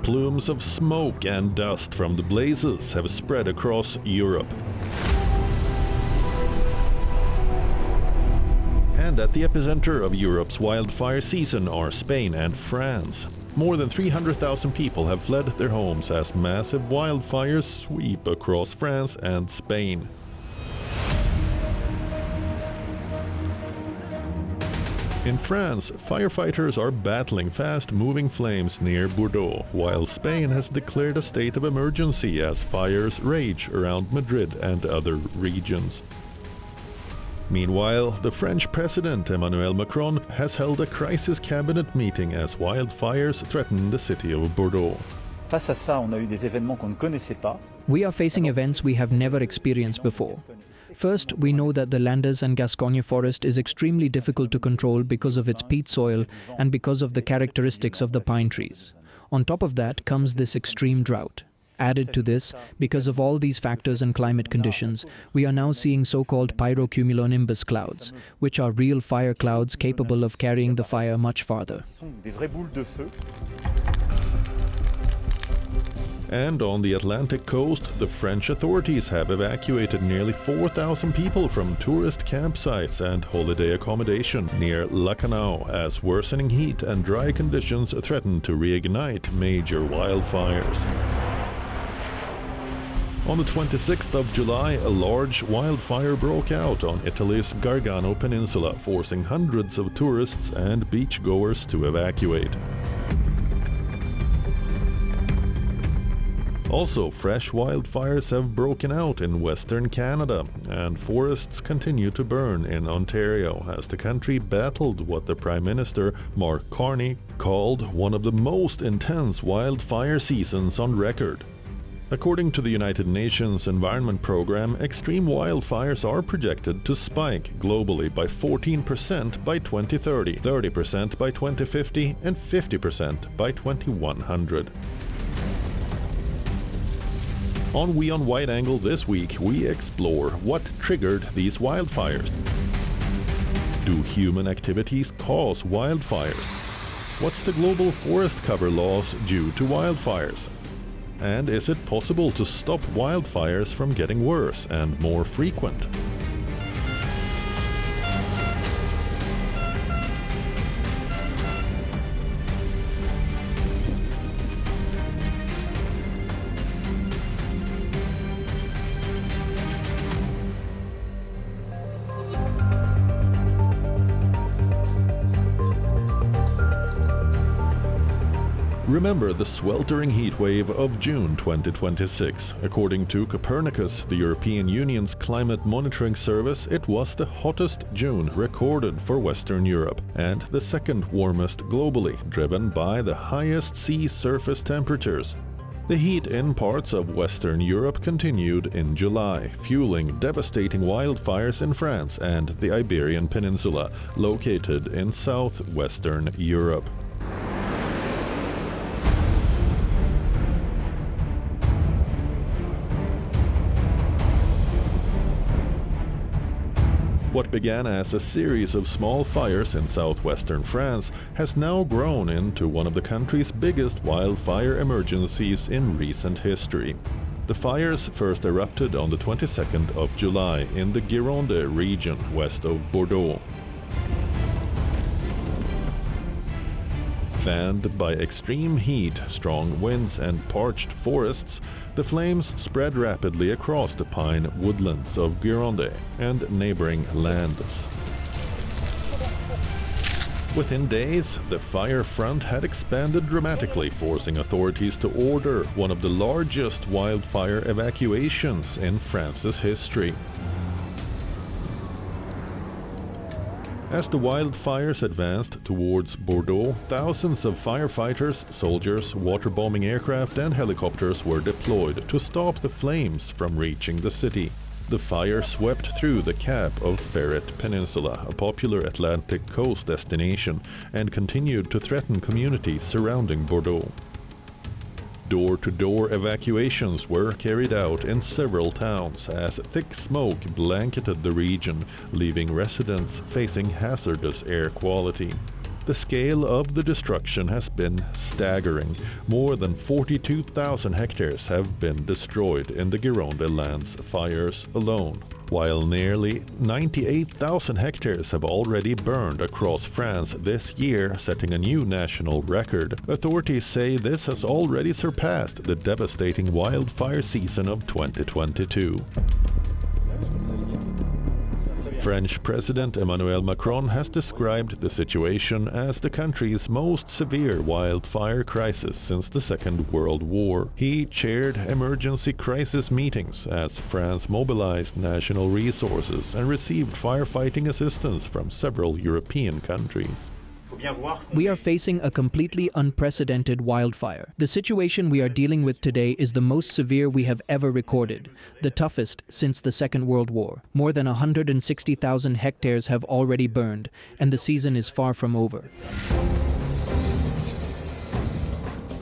Plumes of smoke and dust from the blazes have spread across Europe. And at the epicenter of Europe's wildfire season are Spain and France. More than 300,000 people have fled their homes as massive wildfires sweep across France and Spain. In France, firefighters are battling fast-moving flames near Bordeaux, while Spain has declared a state of emergency as fires rage around Madrid and other regions. Meanwhile, the French President Emmanuel Macron has held a crisis cabinet meeting as wildfires threaten the city of Bordeaux. Face à ça, on a eu des événements qu'on ne connaissait pas. We are facing events we have never experienced before. First, we know that the Landes and Gascogne forest is extremely difficult to control because of its peat soil and because of the characteristics of the pine trees. On top of that comes this extreme drought. Added to this, because of all these factors and climate conditions, we are now seeing so-called pyrocumulonimbus clouds, which are real fire clouds capable of carrying the fire much farther. And on the Atlantic coast, the French authorities have evacuated nearly 4,000 people from tourist campsites and holiday accommodation near Lacanau as worsening heat and dry conditions threaten to reignite major wildfires. On the 26th of July, a large wildfire broke out on Italy's Gargano Peninsula, forcing hundreds of tourists and beachgoers to evacuate. Also, fresh wildfires have broken out in Western Canada, and forests continue to burn in Ontario as the country battled what the Prime Minister, Mark Carney, called one of the most intense wildfire seasons on record. According to the United Nations Environment Programme, extreme wildfires are projected to spike globally by 14% by 2030, 30% by 2050, and 50% by 2100. On WION Wideangle this week, we explore what triggered these wildfires. Do human activities cause wildfires? What's the global forest cover loss due to wildfires? And is it possible to stop wildfires from getting worse and more frequent? Remember the sweltering heat wave of June 2026. According to Copernicus, the European Union's climate monitoring service, it was the hottest June recorded for Western Europe and the second warmest globally, driven by the highest sea surface temperatures. The heat in parts of Western Europe continued in July, fueling devastating wildfires in France and the Iberian Peninsula, located in southwestern Europe. What began as a series of small fires in southwestern France has now grown into one of the country's biggest wildfire emergencies in recent history. The fires first erupted on the 22nd of July in the Gironde region west of Bordeaux. Fanned by extreme heat, strong winds and parched forests, the flames spread rapidly across the pine woodlands of Gironde and neighboring lands. Within days, the fire front had expanded dramatically, forcing authorities to order one of the largest wildfire evacuations in France's history. As the wildfires advanced towards Bordeaux, thousands of firefighters, soldiers, waterbombing aircraft and helicopters were deployed to stop the flames from reaching the city. The fire swept through the Cap of Ferret Peninsula, a popular Atlantic coast destination, and continued to threaten communities surrounding Bordeaux. Door-to-door evacuations were carried out in several towns as thick smoke blanketed the region, leaving residents facing hazardous air quality. The scale of the destruction has been staggering. More than 42,000 hectares have been destroyed in the Gironde lands fires alone, while nearly 98,000 hectares have already burned across France this year, setting a new national record. Authorities say this has already surpassed the devastating wildfire season of 2022. French President Emmanuel Macron has described the situation as the country's most severe wildfire crisis since the Second World War. He chaired emergency crisis meetings as France mobilized national resources and received firefighting assistance from several European countries. We are facing a completely unprecedented wildfire. The situation we are dealing with today is the most severe we have ever recorded, the toughest since the Second World War. More than 160,000 hectares have already burned, and the season is far from over.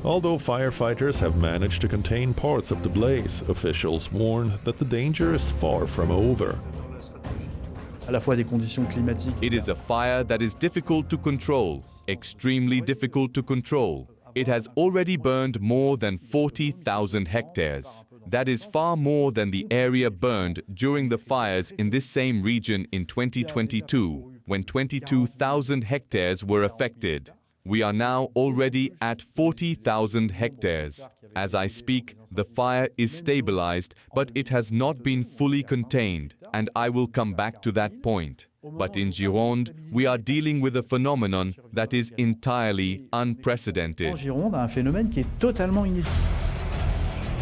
Although firefighters have managed to contain parts of the blaze, officials warn that the danger is far from over. It is a fire that is difficult to control, extremely difficult to control. It has already burned more than 40,000 hectares. That is far more than the area burned during the fires in this same region in 2022, when 22,000 hectares were affected. We are now already at 40,000 hectares. As I speak, the fire is stabilized, but it has not been fully contained, and I will come back to that point. But in Gironde, we are dealing with a phenomenon that is entirely unprecedented.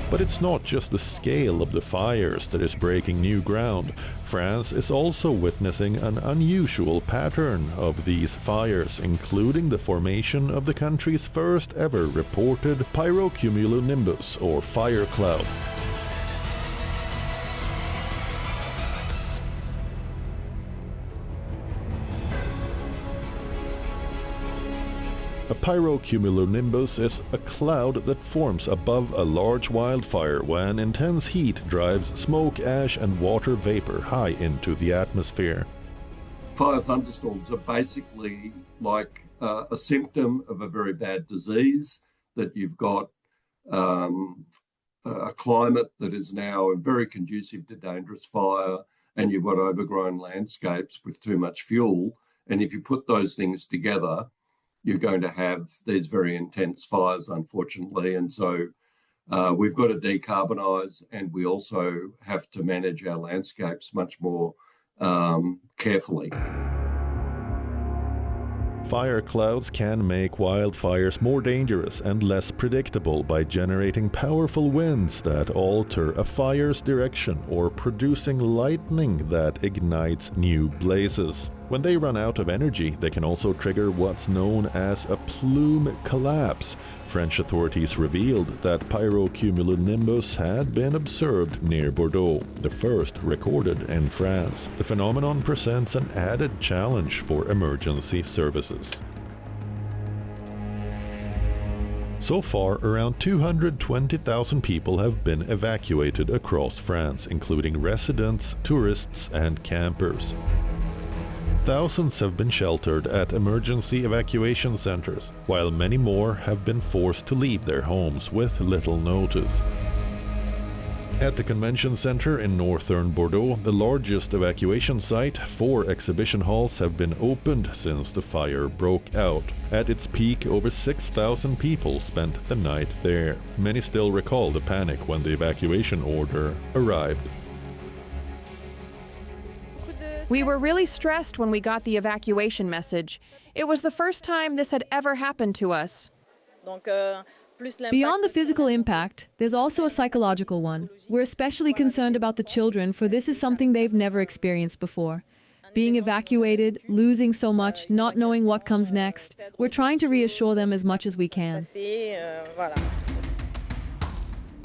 But it's not just the scale of the fires that is breaking new ground. France is also witnessing an unusual pattern of these fires, including the formation of the country's first ever reported pyrocumulonimbus, or fire cloud. A pyrocumulonimbus is a cloud that forms above a large wildfire when intense heat drives smoke, ash and water vapor high into the atmosphere. Fire thunderstorms are basically like a symptom of a very bad disease, that you've got a climate that is now very conducive to dangerous fire, and you've got overgrown landscapes with too much fuel. And if you put those things together, you're going to have these very intense fires, unfortunately. And so we've got to decarbonise, and we also have to manage our landscapes much more carefully. Fire clouds can make wildfires more dangerous and less predictable by generating powerful winds that alter a fire's direction or producing lightning that ignites new blazes. When they run out of energy, they can also trigger what's known as a plume collapse. French authorities revealed that pyrocumulonimbus had been observed near Bordeaux, the first recorded in France. The phenomenon presents an added challenge for emergency services. So far, around 220,000 people have been evacuated across France, including residents, tourists, and campers. Thousands have been sheltered at emergency evacuation centers, while many more have been forced to leave their homes with little notice. At the convention center in northern Bordeaux, the largest evacuation site, 4 exhibition halls have been opened since the fire broke out. At its peak, over 6,000 people spent the night there. Many still recall the panic when the evacuation order arrived. We were really stressed when we got the evacuation message. It was the first time this had ever happened to us. Beyond the physical impact, there's also a psychological one. We're especially concerned about the children, for this is something they've never experienced before. Being evacuated, losing so much, not knowing what comes next. We're trying to reassure them as much as we can.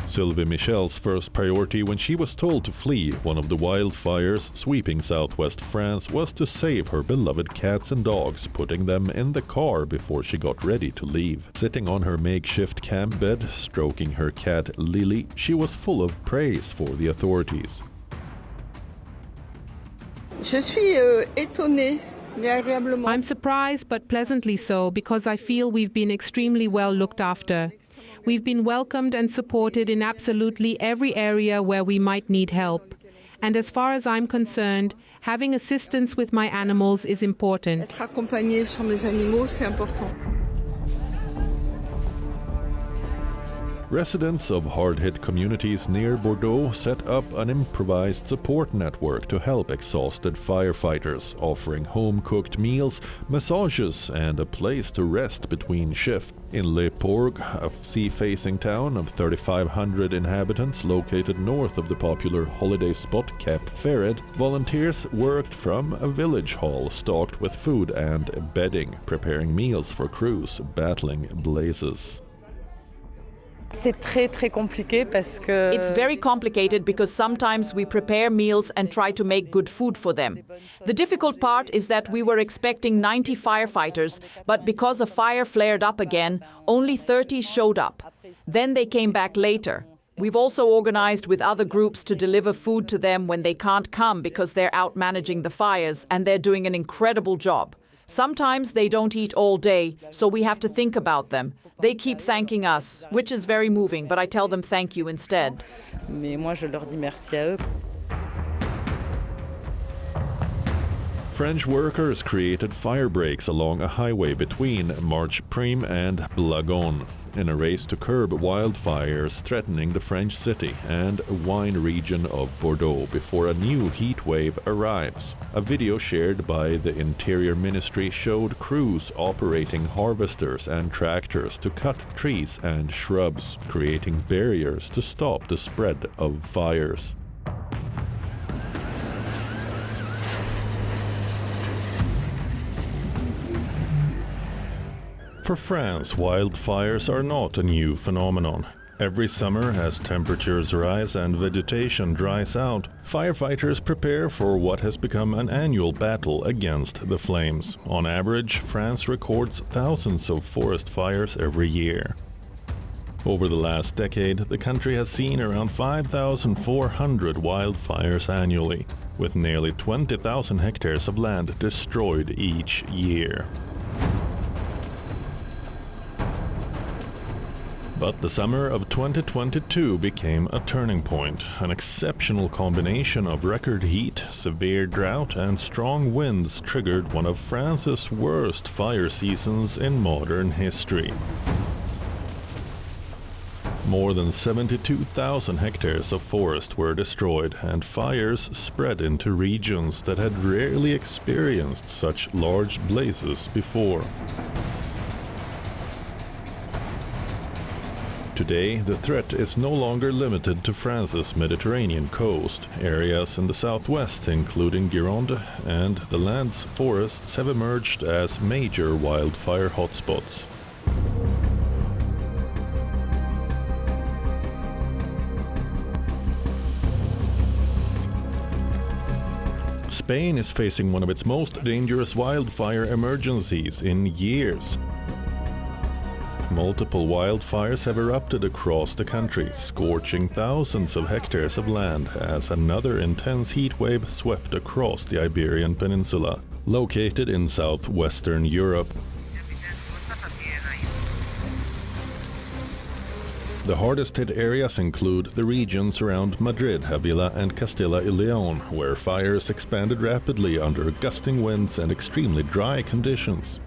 Sylvie Michel's first priority when she was told to flee one of the wildfires sweeping southwest France was to save her beloved cats and dogs, putting them in the car before she got ready to leave. Sitting on her makeshift camp bed, stroking her cat Lily, she was full of praise for the authorities. Je suis étonnée I'm surprised but pleasantly so because I feel we've been extremely well looked after. We've been welcomed and supported in absolutely every area where we might need help. And as far as I'm concerned, having assistance with my animals is important. Residents of hard-hit communities near Bordeaux set up an improvised support network to help exhausted firefighters, offering home-cooked meals, massages and a place to rest between shifts. In Le Porg, a sea-facing town of 3,500 inhabitants located north of the popular holiday spot Cap Ferret, volunteers worked from a village hall stocked with food and bedding, preparing meals for crews battling blazes. It's very complicated because sometimes we prepare meals and try to make good food for them. The difficult part is that we were expecting 90 firefighters, but because a fire flared up again, only 30 showed up. Then they came back later. We've also organized with other groups to deliver food to them when they can't come because they're out managing the fires, and they're doing an incredible job. Sometimes they don't eat all day, so we have to think about them. They keep thanking us, which is very moving, but I tell them thank you instead. French workers created fire breaks along a highway between Marche-Prime and Blagon in a race to curb wildfires threatening the French city and wine region of Bordeaux before a new heat wave arrives. A video shared by the Interior Ministry showed crews operating harvesters and tractors to cut trees and shrubs, creating barriers to stop the spread of fires. For France, wildfires are not a new phenomenon. Every summer, as temperatures rise and vegetation dries out, firefighters prepare for what has become an annual battle against the flames. On average, France records thousands of forest fires every year. Over the last decade, the country has seen around 5,400 wildfires annually, with nearly 20,000 hectares of land destroyed each year. But the summer of 2022 became a turning point, an exceptional combination of record heat, severe drought and strong winds triggered one of France's worst fire seasons in modern history. More than 72,000 hectares of forest were destroyed, and fires spread into regions that had rarely experienced such large blazes before. Today, the threat is no longer limited to France's Mediterranean coast. Areas in the southwest, including Gironde and the Landes forests, have emerged as major wildfire hotspots. Spain is facing one of its most dangerous wildfire emergencies in years. Multiple wildfires have erupted across the country, scorching thousands of hectares of land as another intense heat wave swept across the Iberian Peninsula, located in southwestern Europe. The hardest hit areas include the regions around Madrid, Avila and Castilla y León, where fires expanded rapidly under gusting winds and extremely dry conditions.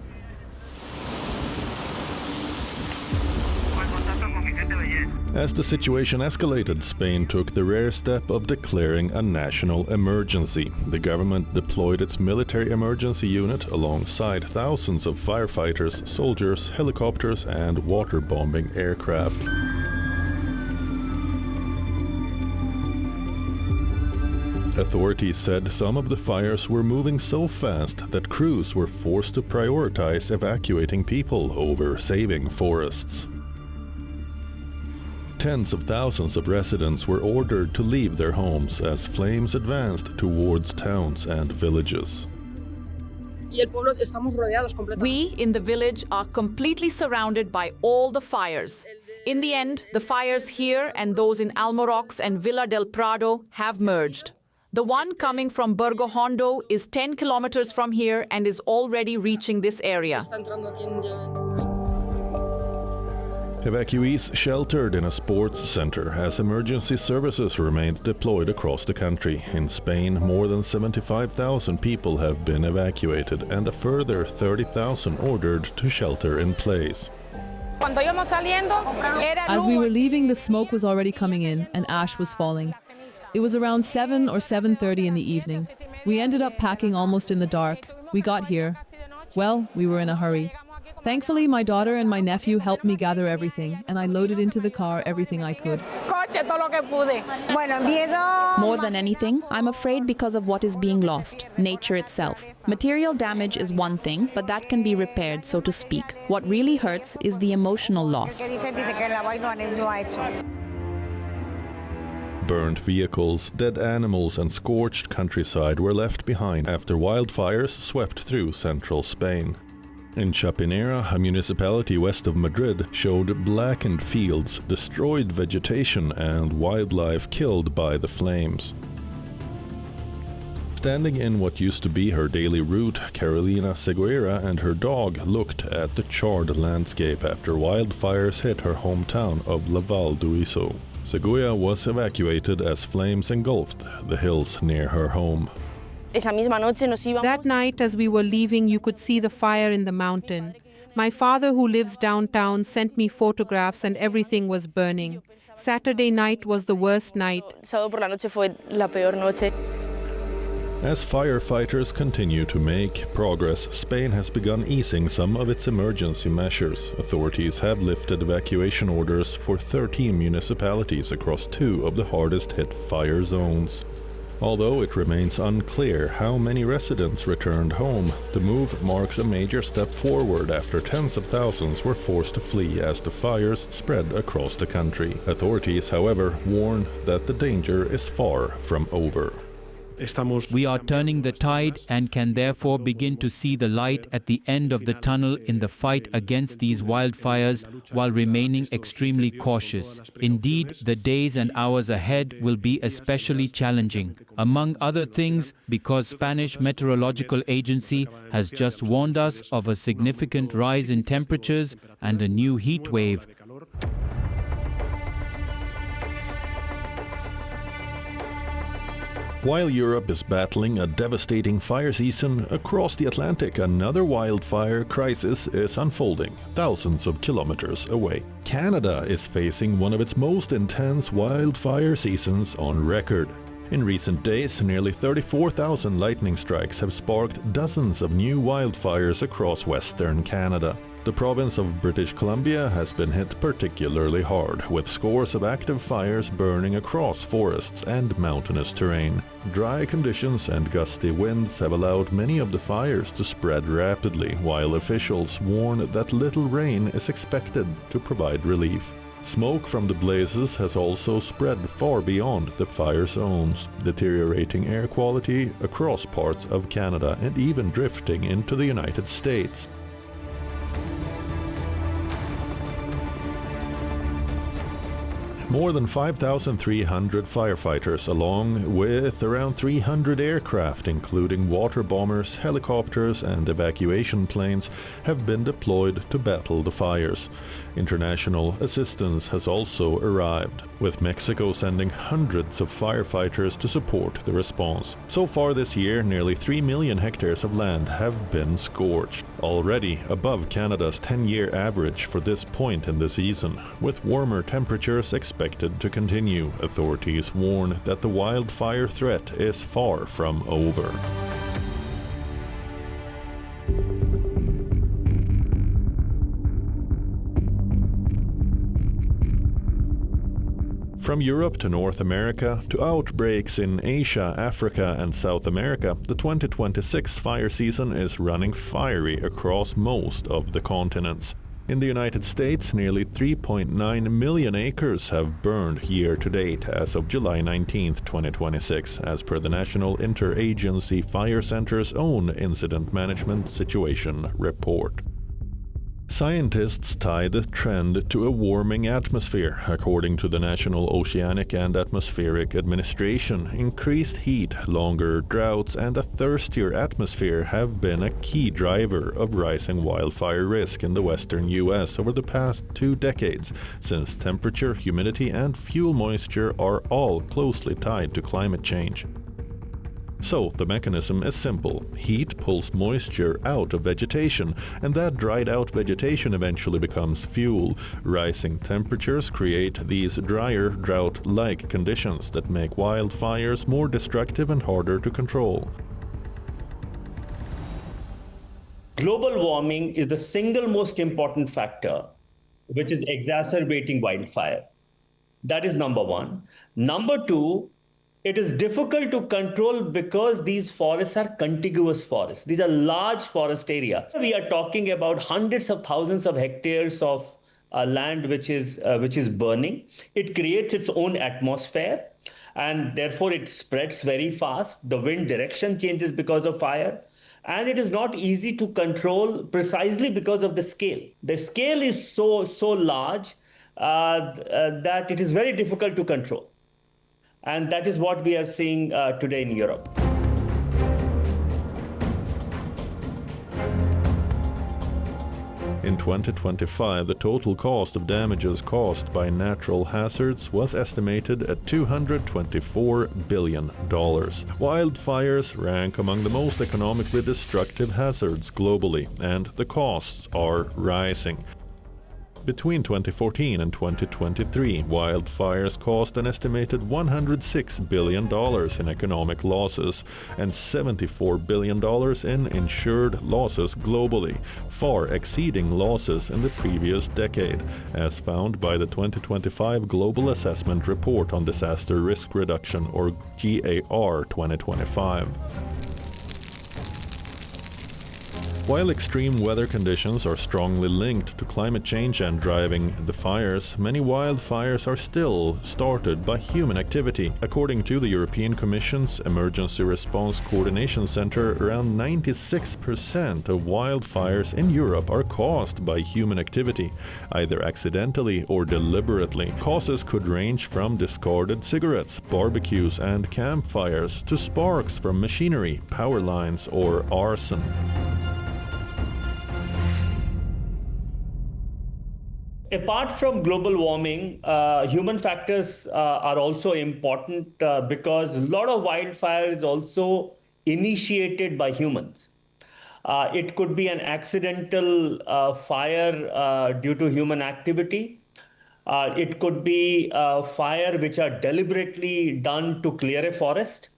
As the situation escalated, Spain took the rare step of declaring a national emergency. The government deployed its military emergency unit alongside thousands of firefighters, soldiers, helicopters and water-bombing aircraft. Authorities said some of the fires were moving so fast that crews were forced to prioritize evacuating people over saving forests. Tens of thousands of residents were ordered to leave their homes as flames advanced towards towns and villages. We in the village are completely surrounded by all the fires. In the end, the fires here and those in Almorox and Villa del Prado have merged. The one coming from Burgo Hondo is 10 kilometers from here and is already reaching this area. Evacuees sheltered in a sports center as emergency services remained deployed across the country. In Spain, more than 75,000 people have been evacuated and a further 30,000 ordered to shelter in place. As we were leaving, the smoke was already coming in and ash was falling. It was around 7 or 7:30 in the evening. We ended up packing almost in the dark. We got here. Well, we were in a hurry. Thankfully, my daughter and my nephew helped me gather everything, and I loaded into the car everything I could. More than anything, I'm afraid because of what is being lost, nature itself. Material damage is one thing, but that can be repaired, so to speak. What really hurts is the emotional loss. Burned vehicles, dead animals and scorched countryside were left behind after wildfires swept through central Spain. In Chapinera, a municipality west of Madrid, showed blackened fields, destroyed vegetation and wildlife killed by the flames. Standing in what used to be her daily route, Carolina Seguera and her dog looked at the charred landscape after wildfires hit her hometown of Valduiso. Seguera was evacuated as flames engulfed the hills near her home. That night, as we were leaving, you could see the fire in the mountain. My father, who lives downtown, sent me photographs and everything was burning. Saturday night was the worst night. As firefighters continue to make progress, Spain has begun easing some of its emergency measures. Authorities have lifted evacuation orders for 13 municipalities across 2 of the hardest hit fire zones. Although it remains unclear how many residents returned home, the move marks a major step forward after tens of thousands were forced to flee as the fires spread across the country. Authorities, however, warn that the danger is far from over. We are turning the tide and can therefore begin to see the light at the end of the tunnel in the fight against these wildfires while remaining extremely cautious. Indeed, the days and hours ahead will be especially challenging, among other things because Spanish Meteorological Agency has just warned us of a significant rise in temperatures and a new heat wave. While Europe is battling a devastating fire season, across the Atlantic another wildfire crisis is unfolding, thousands of kilometers away. Canada is facing one of its most intense wildfire seasons on record. In recent days, nearly 34,000 lightning strikes have sparked dozens of new wildfires across Western Canada. The province of British Columbia has been hit particularly hard, with scores of active fires burning across forests and mountainous terrain. Dry conditions and gusty winds have allowed many of the fires to spread rapidly, while officials warn that little rain is expected to provide relief. Smoke from the blazes has also spread far beyond the fire zones, deteriorating air quality across parts of Canada and even drifting into the United States. More than 5,300 firefighters, along with around 300 aircraft, including water bombers, helicopters and evacuation planes, have been deployed to battle the fires. International assistance has also arrived, with Mexico sending hundreds of firefighters to support the response. So far this year, nearly 3 million hectares of land have been scorched, already above Canada's 10-year average for this point in the season. With warmer temperatures expected to continue, authorities warn that the wildfire threat is far from over. From Europe to North America to outbreaks in Asia, Africa and South America, the 2026 fire season is running fiery across most of the continents. In the United States, nearly 3.9 million acres have burned year to date as of July 19, 2026, as per the National Interagency Fire Center's own Incident Management Situation Report. Scientists tie the trend to a warming atmosphere. According to the National Oceanic and Atmospheric Administration, increased heat, longer droughts, and a thirstier atmosphere have been a key driver of rising wildfire risk in the western U.S. over the past 2 decades, since temperature, humidity, and fuel moisture are all closely tied to climate change. So, the mechanism is simple. Heat pulls moisture out of vegetation, and that dried out vegetation eventually becomes fuel. Rising temperatures create these drier, drought-like conditions that make wildfires more destructive and harder to control. Global warming is the single most important factor which is exacerbating wildfire. That is number one. Number two, it is difficult to control because these forests are contiguous forests. These are large forest areas. We are talking about hundreds of thousands of hectares of land which is burning. It creates its own atmosphere, and therefore it spreads very fast. The wind direction changes because of fire. And it is not easy to control precisely because of the scale. The scale is so large that it is very difficult to control. And that is what we are seeing today in Europe. In 2025, the total cost of damages caused by natural hazards was estimated at $224 billion. Wildfires rank among the most economically destructive hazards globally, and the costs are rising. Between 2014 and 2023, wildfires cost an estimated $106 billion in economic losses and $74 billion in insured losses globally, far exceeding losses in the previous decade, as found by the 2025 Global Assessment Report on Disaster Risk Reduction, or GAR 2025. While extreme weather conditions are strongly linked to climate change and driving the fires, many wildfires are still started by human activity. According to the European Commission's Emergency Response Coordination Center, around 96% of wildfires in Europe are caused by human activity, either accidentally or deliberately. Causes could range from discarded cigarettes, barbecues and campfires to sparks from machinery, power lines or arson. Apart from global warming, human factors are also important because a lot of wildfire is also initiated by humans. It could be an accidental fire due to human activity. It could be fire which are deliberately done to clear a forest.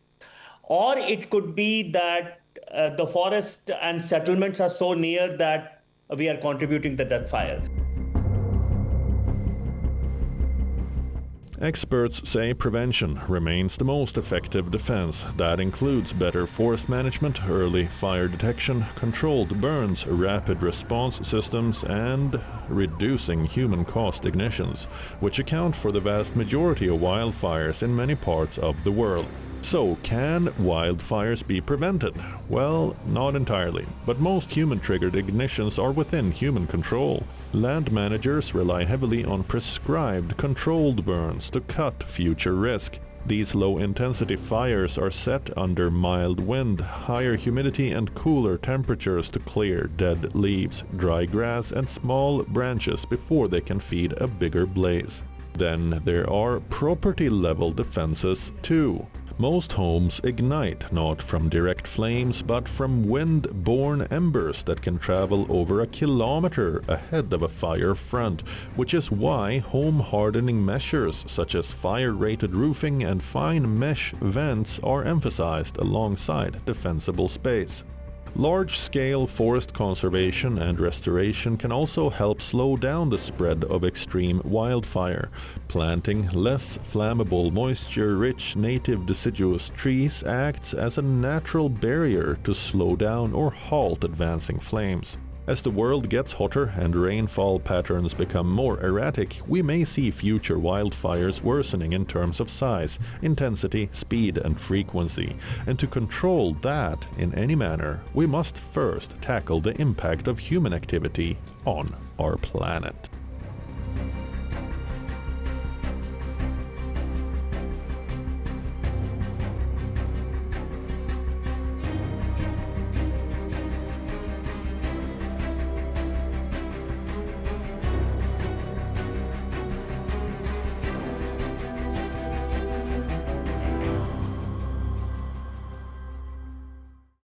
Or it could be that the forest and settlements are so near that we are contributing to that fire. Experts say prevention remains the most effective defense. That includes better forest management, early fire detection, controlled burns, rapid response systems, and reducing human-caused ignitions, which account for the vast majority of wildfires in many parts of the world. So, can wildfires be prevented? Well, not entirely, but most human-triggered ignitions are within human control. Land managers rely heavily on prescribed controlled burns to cut future risk. These low-intensity fires are set under mild wind, higher humidity and cooler temperatures to clear dead leaves, dry grass and small branches before they can feed a bigger blaze. Then there are property-level defenses too. Most homes ignite not from direct flames but from wind-borne embers that can travel over a kilometer ahead of a fire front, which is why home hardening measures such as fire-rated roofing and fine mesh vents are emphasized alongside defensible space. Large-scale forest conservation and restoration can also help slow down the spread of extreme wildfire. Planting less flammable, moisture-rich native deciduous trees acts as a natural barrier to slow down or halt advancing flames. As the world gets hotter and rainfall patterns become more erratic, we may see future wildfires worsening in terms of size, intensity, speed and frequency. And to control that in any manner, we must first tackle the impact of human activity on our planet.